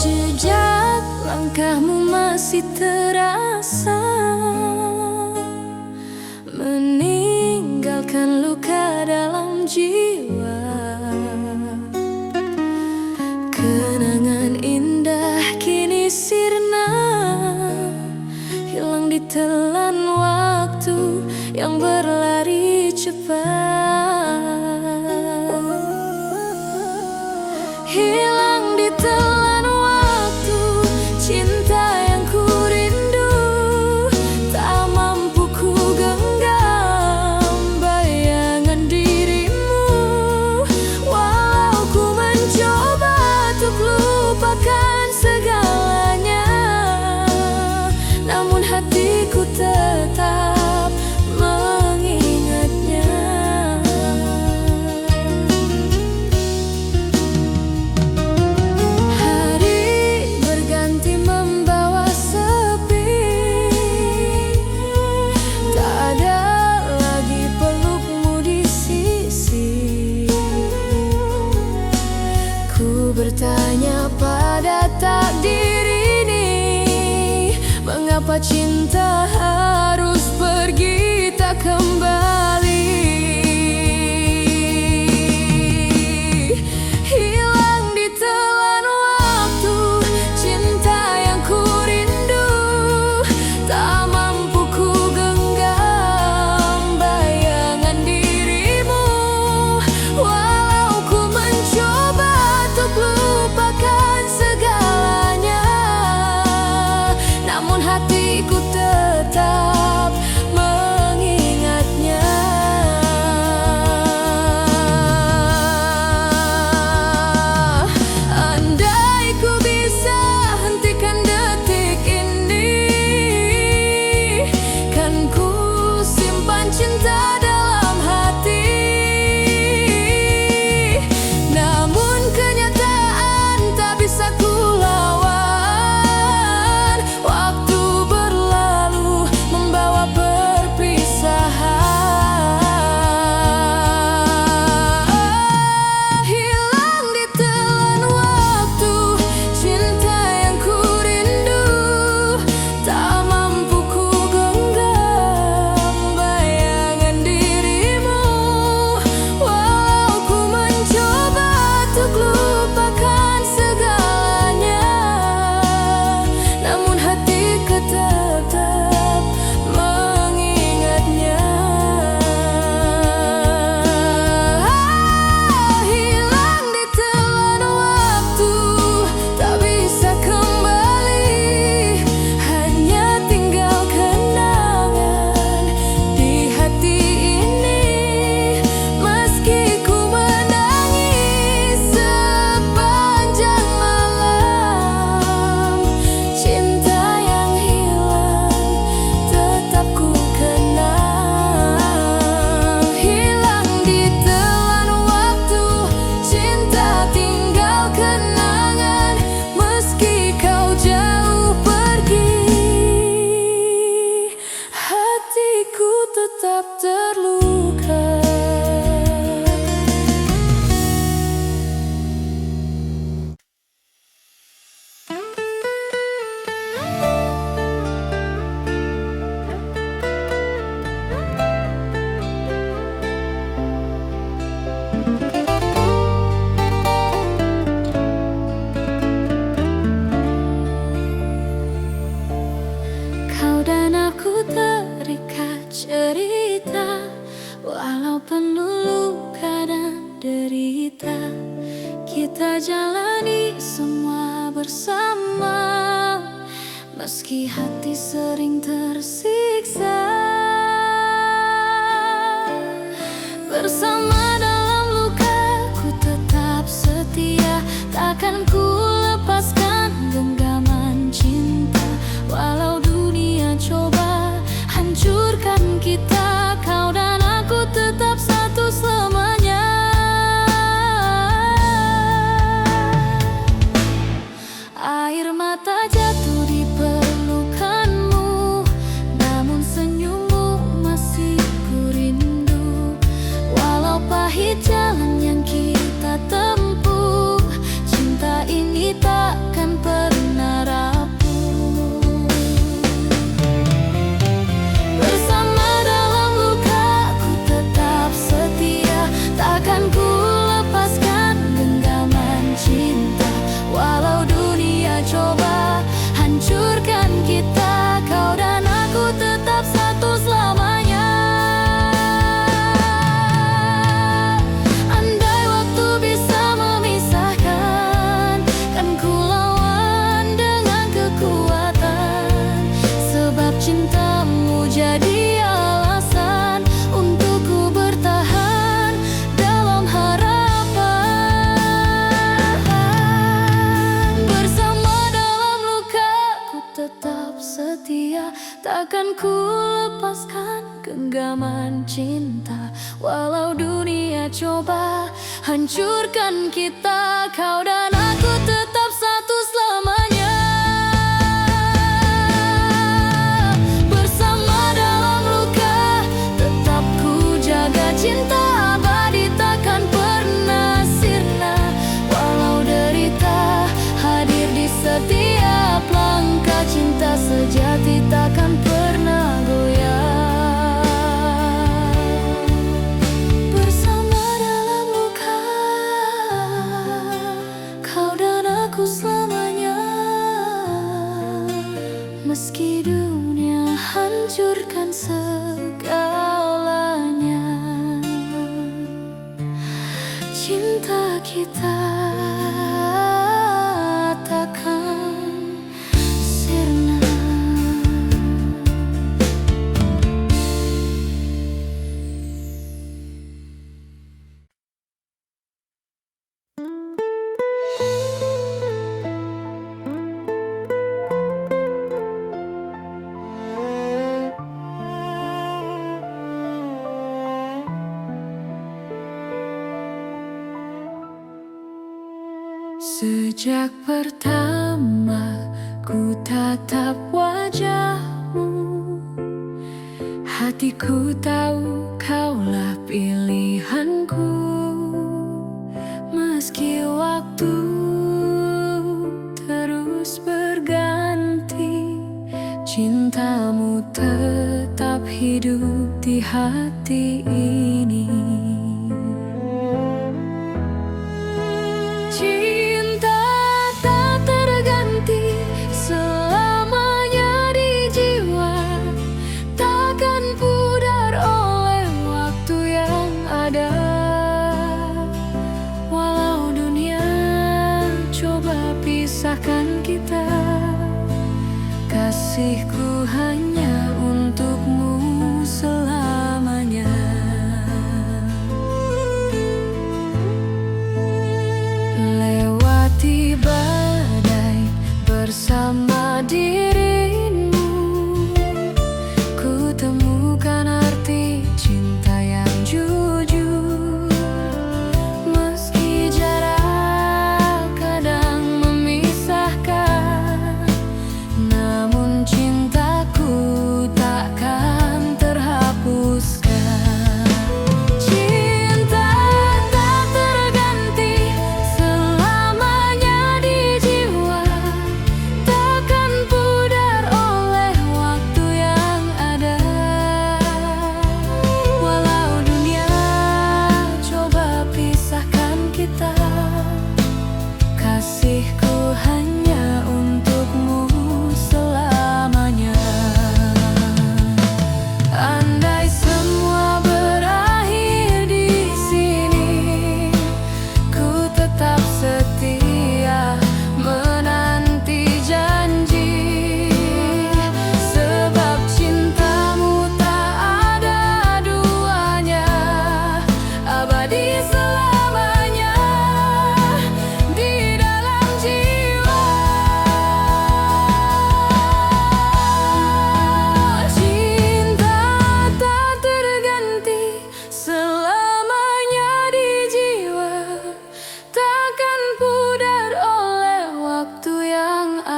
Jejak langkahmu masih terasa, meninggalkan luka dalam jiwa. Kenangan indah kini sirna, hilang ditelan waktu yang berlari cepat. Hilang ditelan waktu, cinta yang ku rindu, tak mampu ku genggam bayangan dirimu. Walau ku mencoba untuk lupakan segalanya, namun hatiku tetap mengingatnya. Bertanya pada takdir ini, mengapa cinta harus pergi tak kembali? Hilang ditelan waktu, cinta yang ku rindu, tak mampu ku genggam bayangan dirimu. Walau ku mencoba untuk lupakan segalanya, namun hatiku tetap penuh luka dan derita, kita jalani semua bersama, meski hati sering tersiksa. Bersama dalam luka, ku tetap setia, takkan ku lepaskan genggaman cinta. Walau dunia coba hancurkan kita, kau dan aku tetap satu selamanya. Air mata jatuh di pelukanmu, namun senyummu masih ku rindu. Walau pahit jalan yang kita tempuh, cinta ini takkan pernah rapuh. Bersama dalam luka, ku tetap setia, takkan ku lepaskan genggaman cinta. Walau dunia coba hancurkan kita, kau dan aku tetap satu selamanya. Andai waktu bisa memisahkan, kan ku lawan dengan kekuatan. Sebab cintamu jadi alasan untuk ku bertahan dalam harapan. Bersama dalam luka, ku tetap setia, takkan ku lepaskan genggaman cinta. Walau dunia coba hancurkan kita, kau dan aku tetap satu selamanya. Bersama dalam luka, tetap ku jaga cinta abadi, takkan pernah sirna. Walau derita hadir di setiap langkah, cinta sejati takkan pernah goyah. Bersama dalam luka, kau dan aku selamanya. Meski dunia hancurkan segalanya, cinta kita takkan sirna. Sejak pertama ku tatap wajahmu, hatiku tahu kaulah pilihanku. Meski waktu terus berganti, cintamu tetap hidup di hati ini. Cinta tak terganti, selamanya di jiwa, takkan pudar oleh waktu yang ada. Walau dunia coba pisahkan kita, kasihku hanya untukmu selamanya. Lewati badai bersama dirimu, ku temukan arti cinta yang jujur. Meski jarak kadang memisahkan, namun cintaku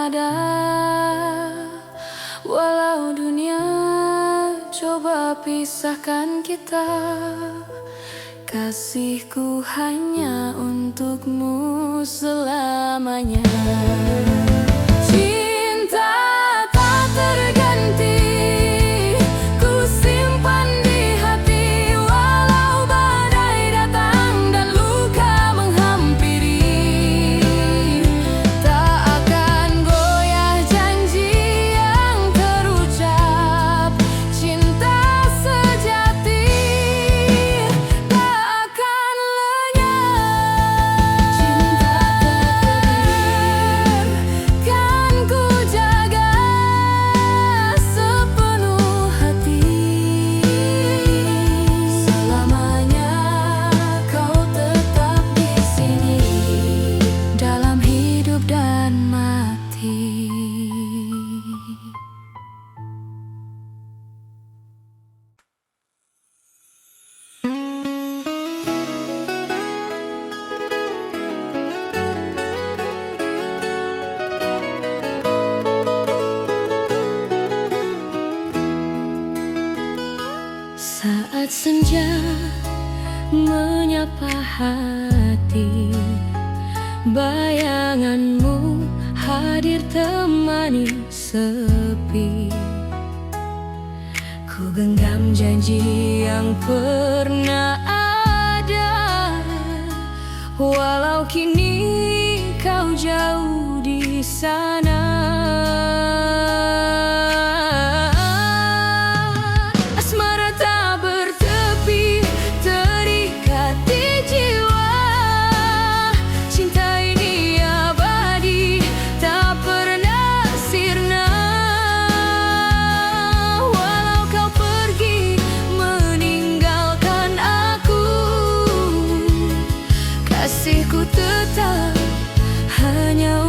ada. Walau dunia coba pisahkan kita, kasihku hanya untukmu selamanya. Cinta tak terganti, ku simpan di hati. Walau badai datang dan luka menghampiri, tak akan goyah janji yang terucap. Cinta sejati tak akan lenyap. Cinta tak kan ku jaga sepenuh hati. Selamanya kau tetap di sini, dalam hidup dan mati. Saat senja menyapa hati, bayanganmu hadir temani sepi. Ku genggam janji yang pernah ada, walau kini kau jauh di sana. Asmara tak bertepi, terikat di jiwa. Cinta ini abadi, tak pernah sirna. Walau kau pergi meninggalkan aku, kasihku tetap hanya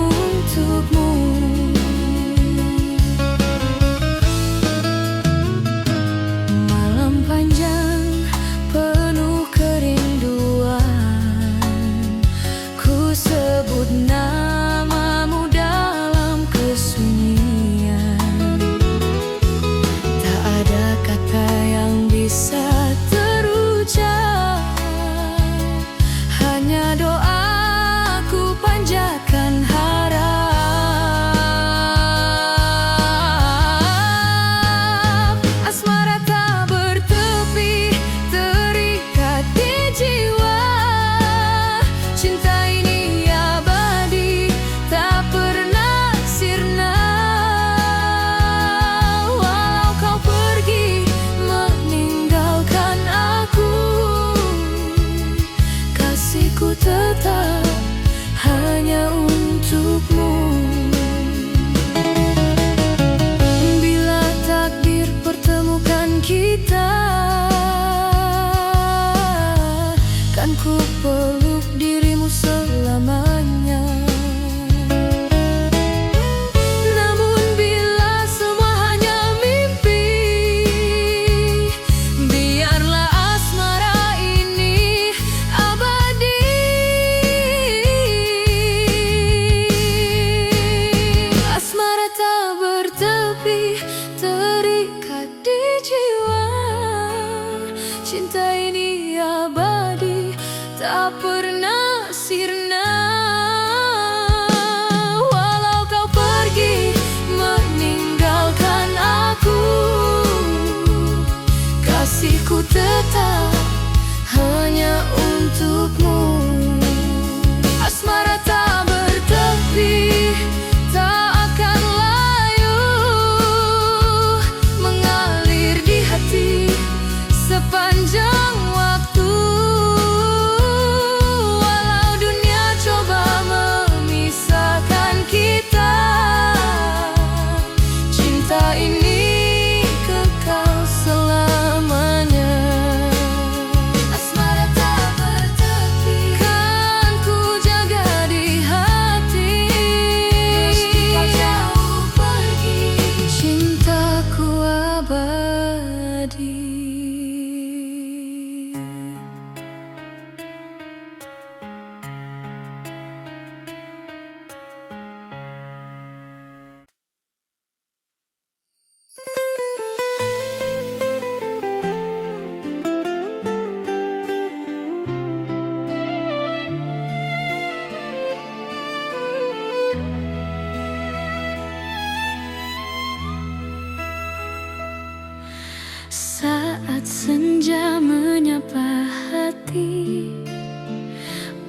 Saat senja menyapa hati,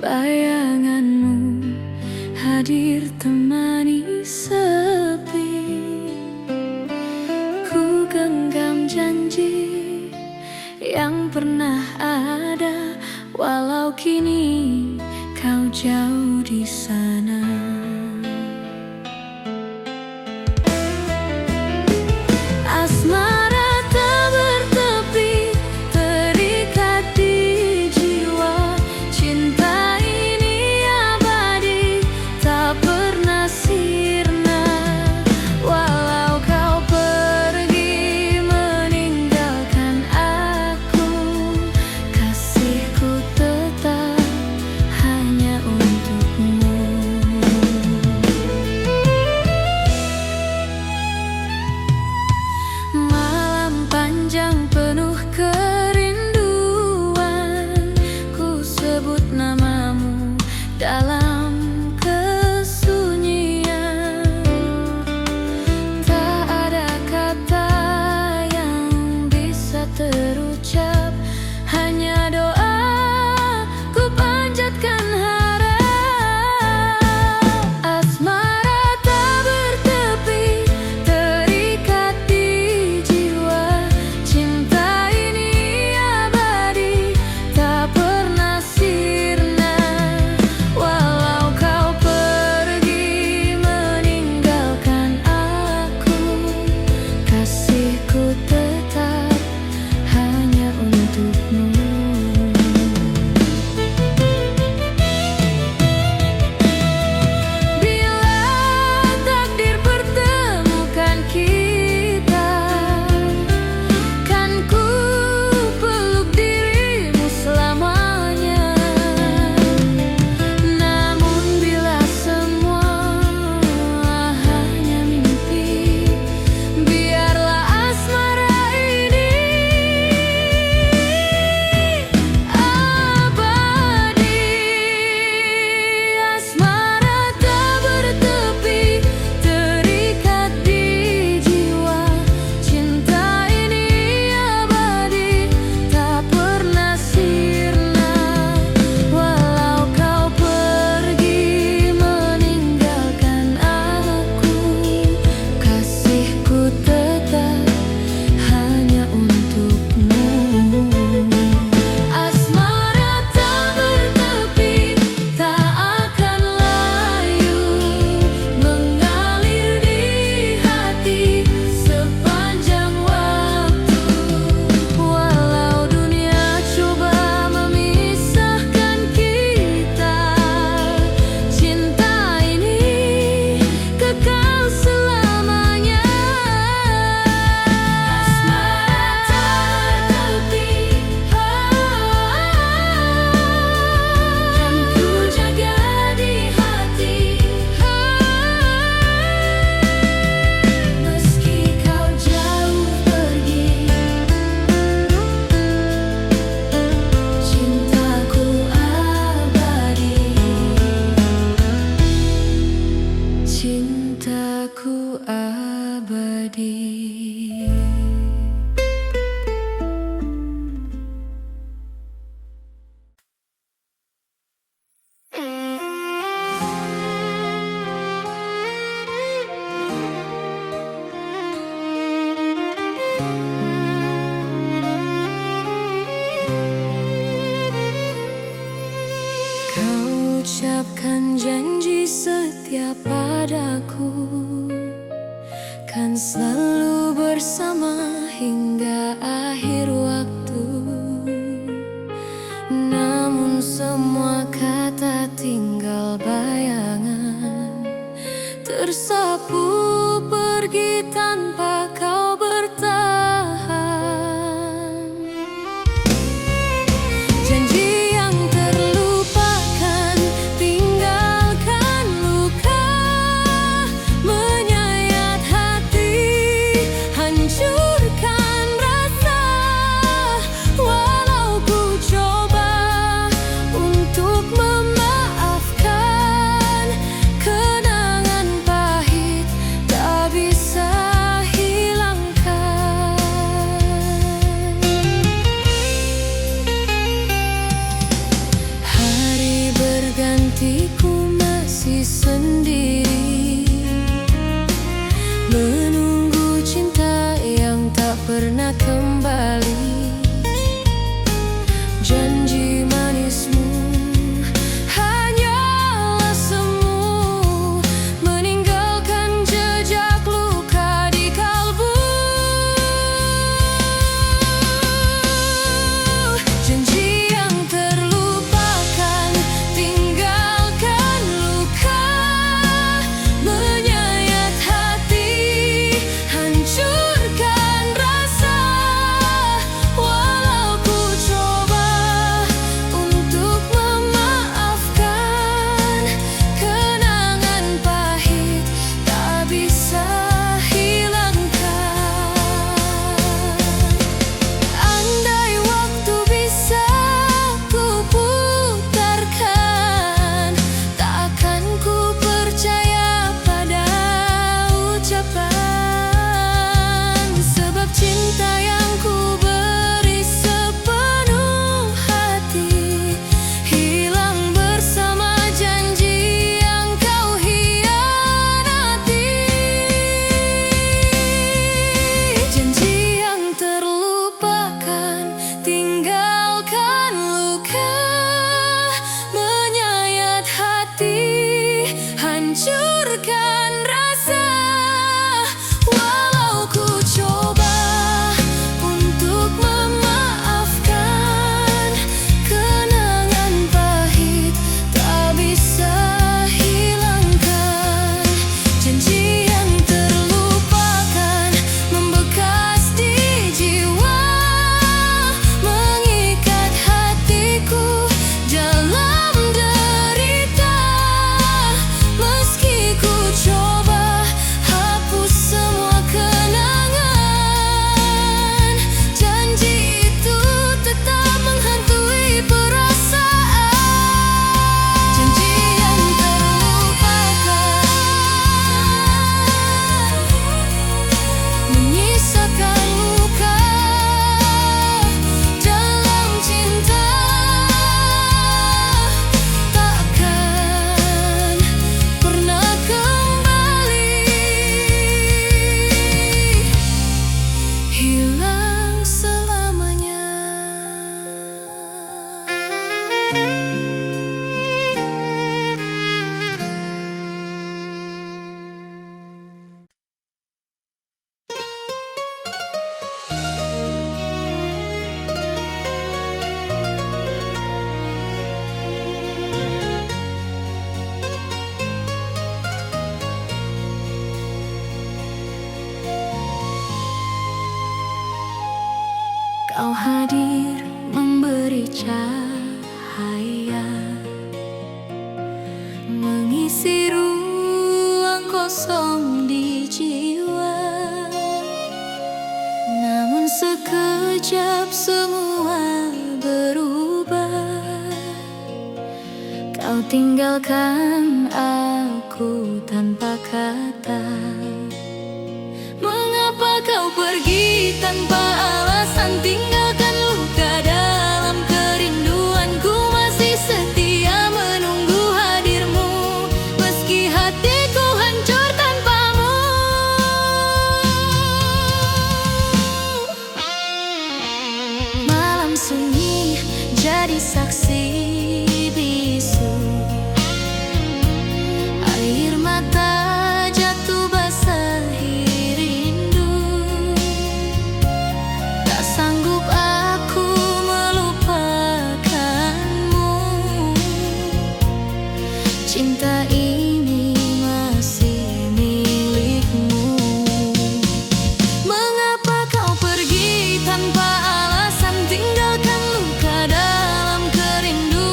bayanganmu hadir temani sepi. Ku genggam janji yang pernah ada, walau kini kau jauh di sana. Asmara tak bertepi, terikat di jiwa. Cinta ini abadi, tak pernah sirna. Walau kau pergi meninggalkan aku, kasihku tetap hanya untukmu. Malam panjang penuh kerinduan, ku sebut namamu dalam kesunyian. Tak ada kata yang bisa terucap, hanya doa ku panjatkan harap. Asmara tak bertepi, terikat di jiwa. Cinta ini abadi, tak pernah sirna. Walau kau pergi meninggalkan aku, kasihku tetap hanya untukmu. Bila takdir pertemukan kita, kan ku peluk dirimu selamanya. Namun bila semua hanya mimpi, biarlah asmara ini abadi. Asmara tak bertepi, terikat di jiwa. Cinta ini abadi, tak pernah sirna. Walau kau pergi meninggalkan aku, kasihku tetap hanya untukmu. Asmara tak bertepi, tak akan layu, mengalir di hati sepanjang waktu. Walau dunia coba memisahkan kita, cinta ini kekal selamanya. Asmara tak bertepi, kan ku jaga di hati. Meski kau jauh pergi, cintaku abadi. Cintaku abadi. Kau ucapkan janji setia padaku, kan selalu bersama hingga akhir waktu. Namun semua kata tinggal bayangan, tersapu pergi tanpa kau bertahan. Janji yang terlupakan, tinggalkan luka, menyayat hati, hancurkan rasa. Walau ku coba untuk memaafkan, kenangan pahit tak bisa hilang. rasanya kembali. Janji manismu hanyalah semu, meninggalkan jejak luka di kalbu. Janji yang terlupakan, tinggalkan luka, menyayat hati, hancurkan rasa. Walau ku coba untuk memaafkan, kenangan pahit tak bisa hilangkan. Andai waktu bisa ku putarkan, takkan ku percaya pada ucapan. Sebab cinta yang ku beri sepenuh hati hilang bersama janji yang kau hianati. Janji yang terlupakan, tinggalkan luka, menyayat hati, hancurkan rasa. Walau ku coba untuk memaafkan, kenangan pahit tak bisa hilangkan. Janji yang terlupakan membekas di jiwa, mengikat hatiku dalam derita. Meski ku coba hapus semua kenangan, janji itu tetap menghantui perasaan. Janji yang terlupakan menyisakan luka dalam cinta, takkan pernah kembali, hilang selamanya. Kau hadir memberi cahaya, mengisi ruang kosong di jiwa. Namun sekejap semua berubah. Kau tinggalkan aku tanpa kata. Mengapa kau pergi tanpa alasan, tinggalkan luka dalam kerinduanku. Masih setia menunggu hadirmu, meski hatiku hancur tanpamu. Malam sunyi jadi saksi bisu, air mata jatuh basahi rindu. Tak sanggup aku melupakanmu, cinta ini masih milikmu. Mengapa kau pergi tanpa alasan, tinggalkan luka dalam kerinduan.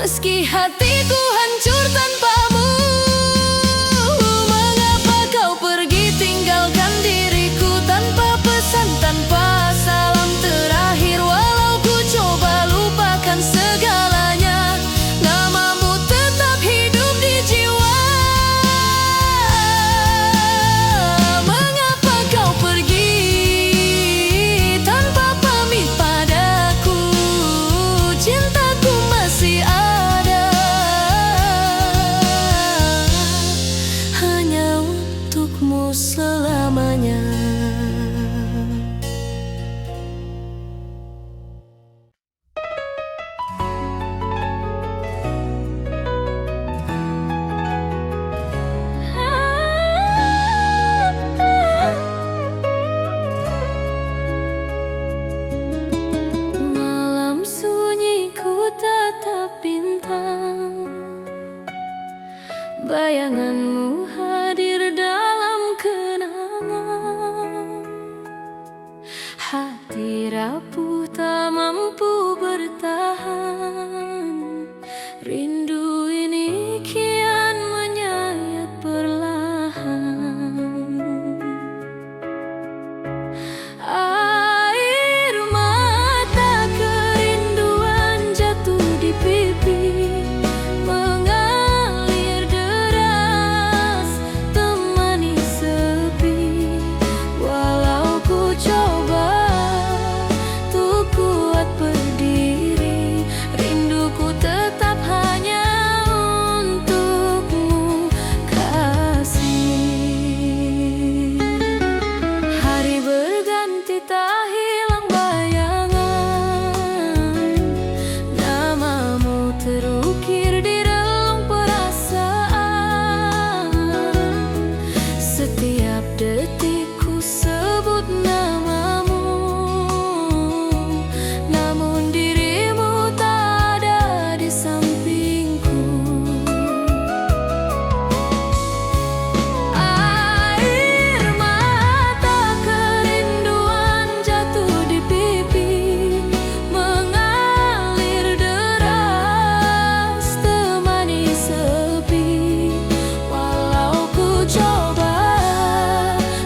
Meski hatiku hancur tanpamu, mengapa kau pergi tinggalkan diriku tanpa pesan, tanpa salam terakhir. Walau ku coba lupakan segalanya, namamu tetap hidup di jiwa. Mengapa kau pergi tanpa pamit padaku? Cintaku masih ada, hanya untukmu selamanya. Malam sunyi ku tatap bintang, bayanganmu hadir dalam kenangan. Hati rapuh tak mampu bertahan, rindu ini kian menyayat perlahan. Air mata kerinduan jatuh di pipi, mengalir deras temani sepi. Walau ku coba untuk kuat berdiri, rinduku tetap hanya untukmu kasih. Hari berganti tak hilang bayangan, namamu terukir di relung perasaan. Setiap detik ku sebut namamu, namun dirimu tak ada di sampingku. Air mata kerinduan jatuh di pipi, mengalir deras temani sepi. Walau ku coba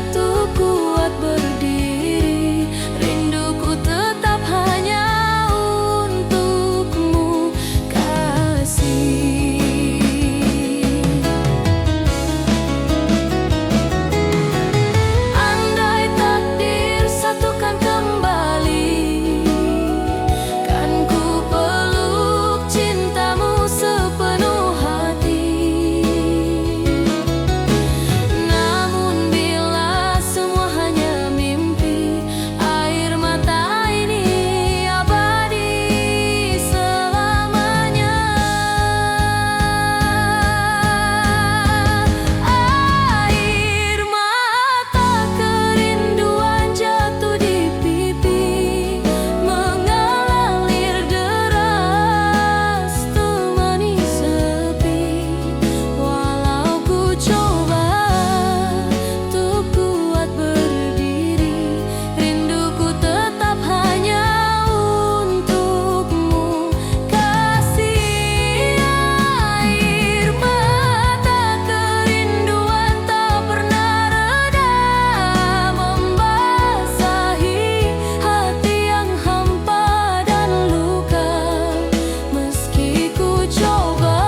untuk kuat berdiri, rinduku tetap hanya untukmu kasih. Andai takdir satukan kembali, kan ku peluk cintamu sepenuh hati. Namun bila semua hanya mimpi, air mata ini abadi selamanya. Air mata kerinduan jatuh di pipi, mengalir deras temani sepi. Walau ku coba untuk kuat berdiri, rinduku tetap hanya untukmu kasih. Air mata kerinduan tak pernah reda, membasahi hati yang hampa dan luka. Meski ku coba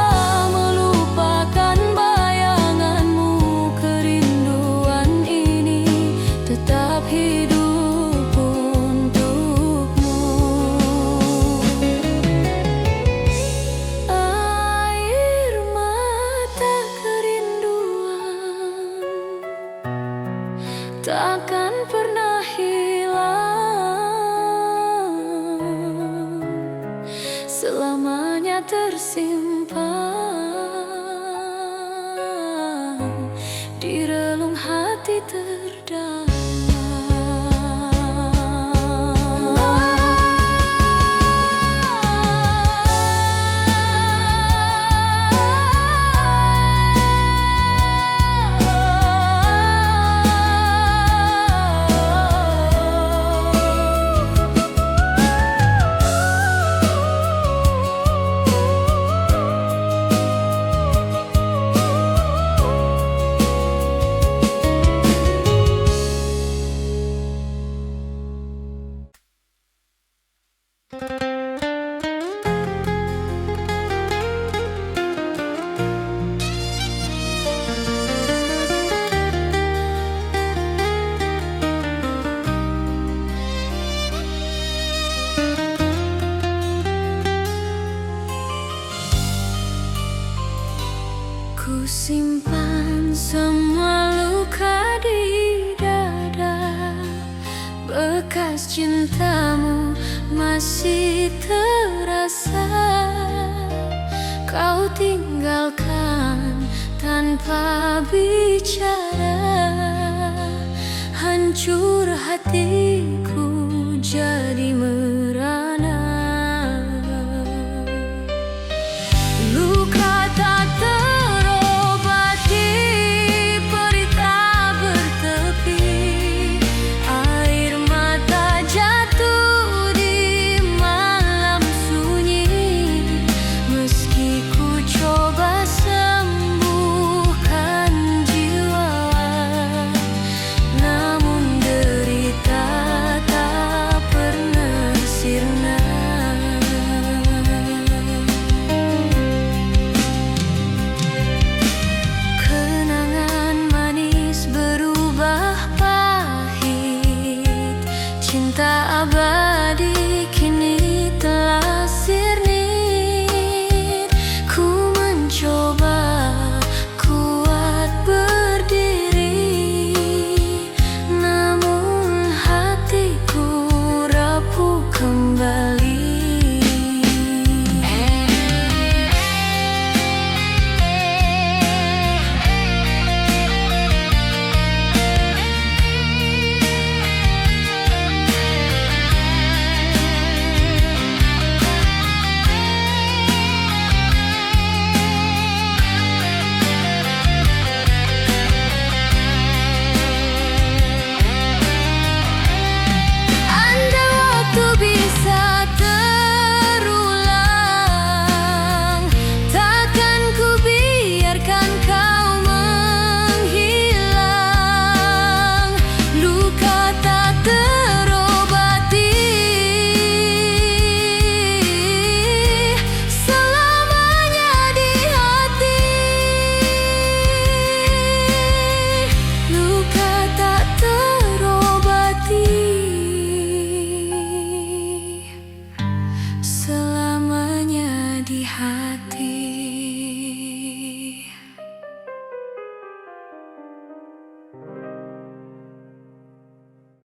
melupakan bayanganmu, kerinduan ini tetap hidup untukmu. Air mata kerinduan takkan pernah hilang, selamanya tersimpan di relung hati terdalam. Ku simpan semua luka di dada, bekas cintamu masih terasa. Kau tinggalkan tanpa bicara, hancur hatiku jadi